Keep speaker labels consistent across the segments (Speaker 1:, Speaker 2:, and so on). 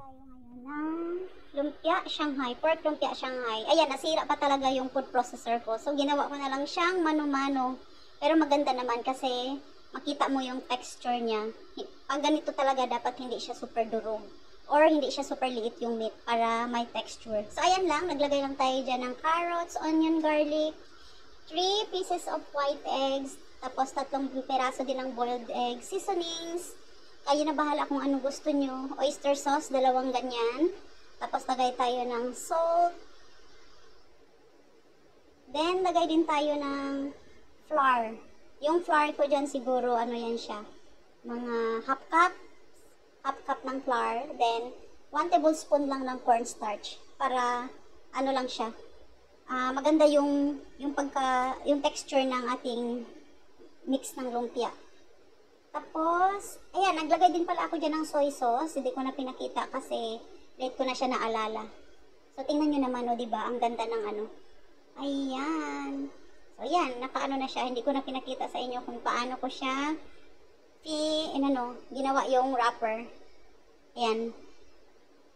Speaker 1: tayo ngayon ng lumpia Shanghai, pork lumpia Shanghai. Ayan, nasira pa talaga yung food processor ko. So, ginawa ko na lang siyang mano-mano. Pero maganda naman kasi makita mo yung texture niya. Pag ganito talaga, dapat hindi siya super durog. Or hindi siya super liit yung meat para may texture. So, ayan lang. Naglagay lang tayo dyan ng carrots, onion, garlic, 3 pieces of white eggs, tapos 3 peraso din ng boiled egg, seasonings. Kayo na bahala kung ano gusto nyo. Oyster sauce, 2 ganyan. Tapos lagay tayo ng salt. Then, lagay din tayo ng flour. Yung flour ko dyan siguro, ano yan siya, mga half cup ng flour. Then, 1 tablespoon lang ng cornstarch para, ano lang siya, maganda yung texture ng ating mix ng lumpia. Tapos, ayan, naglagay din pala ako dyan ng soy sauce. Hindi ko na pinakita kasi late ko na siya naalala. So, tingnan nyo naman, o, diba? Ang ganda ng ano. Ayan. So, ayan, nakaano na siya. Hindi ko na pinakita sa inyo kung paano ko siya ginawa yung wrapper. Ayan.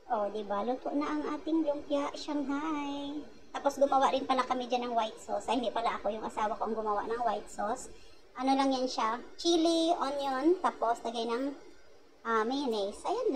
Speaker 1: O, diba? Luto na ang ating lumpia Shanghai. Tapos, gumawa rin pala kami dyan ng white sauce. Ay, hindi pala ako, yung asawa ko ang gumawa ng white sauce. Ano lang yan siya, chili, onion, tapos lagay ng mayonnaise. Ayan lang.